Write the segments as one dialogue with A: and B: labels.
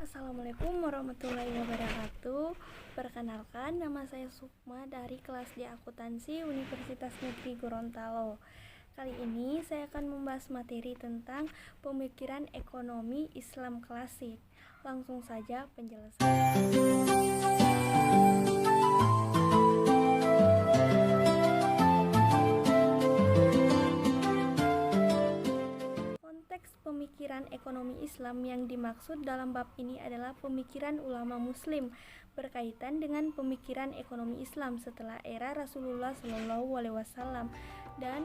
A: Assalamualaikum warahmatullahi wabarakatuh. Perkenalkan, nama saya Sukma dari kelas di Akuntansi Universitas Negeri Gorontalo. Kali ini saya akan membahas materi tentang pemikiran ekonomi Islam klasik. Langsung saja penjelasan. Konteks pemikiran ekonomi Islam yang dimaksud dalam bab ini adalah pemikiran ulama Muslim berkaitan dengan pemikiran ekonomi Islam setelah era Rasulullah SAW dan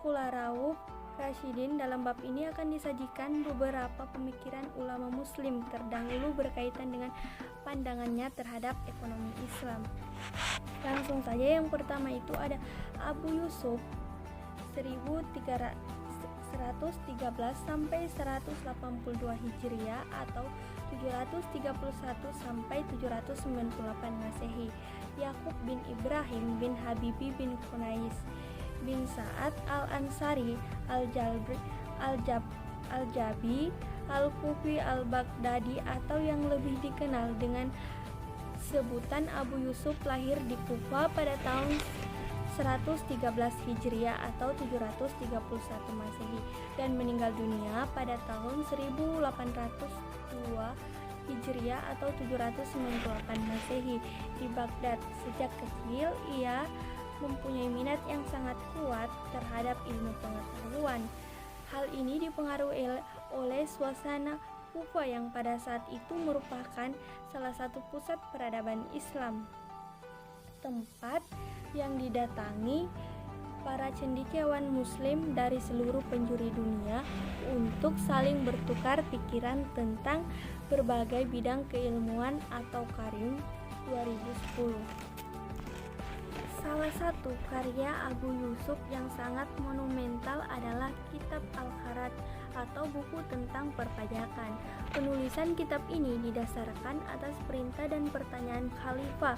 A: Khulafaur Rasyidin. Dalam bab ini akan disajikan beberapa pemikiran ulama Muslim terdahulu berkaitan dengan pandangannya terhadap ekonomi Islam. Langsung saja, yang pertama itu ada Abu Yusuf 113 sampai 182 Hijriah atau 731 sampai 798 Masehi. Yakub bin Ibrahim bin Habibi bin Khunais bin Sa'ad al-Ansari al-Jabi al-Kufi al-Baghdadi atau yang lebih dikenal dengan sebutan Abu Yusuf lahir di Kufa pada tahun 113 Hijriah atau 731 Masehi dan meninggal dunia pada tahun 1802 Hijriah atau 798 Masehi di Baghdad. Sejak kecil ia mempunyai minat yang sangat kuat terhadap ilmu pengetahuan. Hal ini dipengaruhi oleh suasana Kufa yang pada saat itu merupakan salah satu pusat peradaban Islam, tempat yang didatangi para cendekiawan Muslim dari seluruh penjuru dunia untuk saling bertukar pikiran tentang berbagai bidang keilmuan atau Karim 2010. Salah satu karya Abu Yusuf yang sangat monumental adalah Kitab Al-Kharat atau buku tentang perpajakan. Penulisan kitab ini didasarkan atas perintah dan pertanyaan Khalifah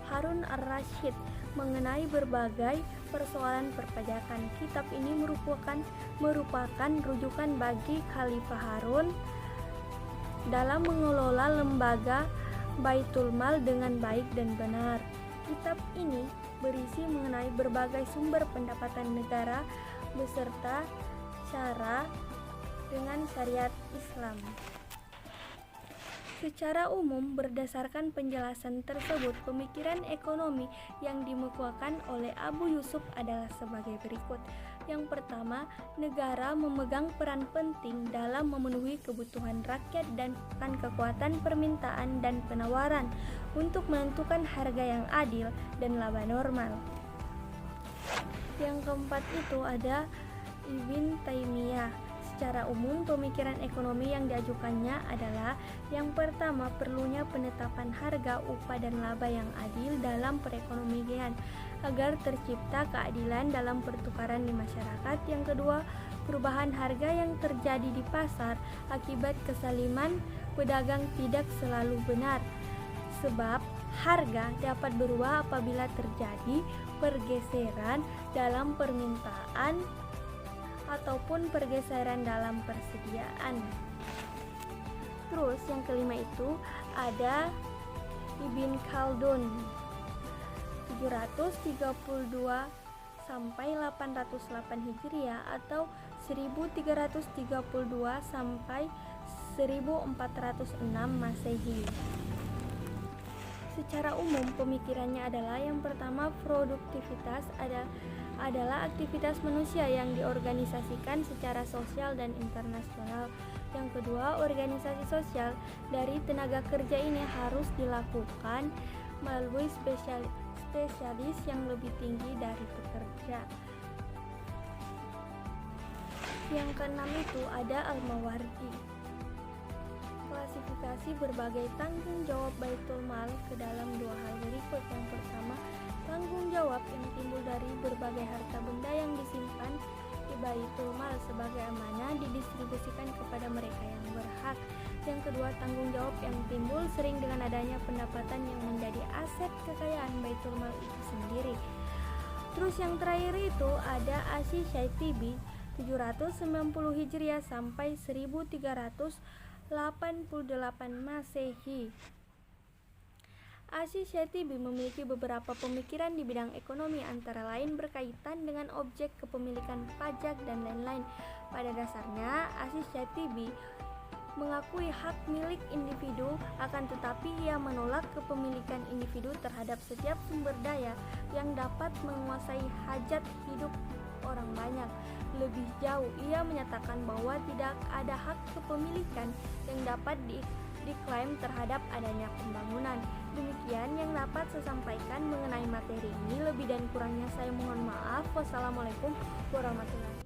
A: Harun ar-Rasyid mengenai berbagai persoalan perpajakan. Kitab ini merupakan rujukan bagi Khalifah Harun dalam mengelola lembaga Baitul Mal dengan baik dan benar. Kitab ini berisi mengenai berbagai sumber pendapatan negara beserta cara dengan syariat Islam. Secara umum, berdasarkan penjelasan tersebut, pemikiran ekonomi yang dikemukakan oleh Abu Yusuf adalah sebagai berikut. Yang pertama, negara memegang peran penting dalam memenuhi kebutuhan rakyat dan kekuatan permintaan dan penawaran untuk menentukan harga yang adil dan laba normal. Yang keempat itu ada Ibn Taimiyah. Secara umum, pemikiran ekonomi yang diajukannya adalah yang pertama, perlunya penetapan harga, upah, dan laba yang adil dalam perekonomian agar tercipta keadilan dalam pertukaran di masyarakat. Yang kedua, perubahan harga yang terjadi di pasar akibat kesaliman pedagang tidak selalu benar, sebab harga dapat berubah apabila terjadi pergeseran dalam permintaan ataupun pergeseran dalam persediaan. Terus yang kelima itu ada Ibn Khaldun 732 sampai 808 Hijriah atau 1332 sampai 1406 Masehi. Secara umum, pemikirannya adalah yang pertama, produktivitas adalah aktivitas manusia yang diorganisasikan secara sosial dan internasional. Yang kedua, organisasi sosial dari tenaga kerja ini harus dilakukan melalui spesialis yang lebih tinggi dari pekerja. Yang keenam itu ada Al-Mawardi. Klasifikasi berbagai tanggung jawab Baitul Mal ke dalam dua hal berikut. Yang pertama, tanggung jawab yang timbul dari berbagai harta benda yang disimpan di Baitul Mal sebagai amanah didistribusikan kepada mereka yang berhak. Yang kedua, tanggung jawab yang timbul sering dengan adanya pendapatan yang menjadi aset kekayaan Baitul Mal itu sendiri. Terus yang terakhir itu ada Asy Syaitibi 790 Hijriah sampai 1300 Masehi. Aziz Syatibi memiliki beberapa pemikiran di bidang ekonomi, antara lain berkaitan dengan objek kepemilikan, pajak, dan lain-lain. Pada dasarnya, Aziz Syatibi mengakui hak milik individu, akan tetapi ia menolak kepemilikan individu terhadap setiap sumber daya yang dapat menguasai hajat hidup orang banyak. Lebih jauh, ia menyatakan bahwa tidak ada hak kepemilikan yang dapat diklaim terhadap adanya pembangunan. Demikian yang dapat saya sampaikan mengenai materi ini. Lebih dan kurangnya saya mohon maaf. Wassalamualaikum warahmatullahi wabarakatuh.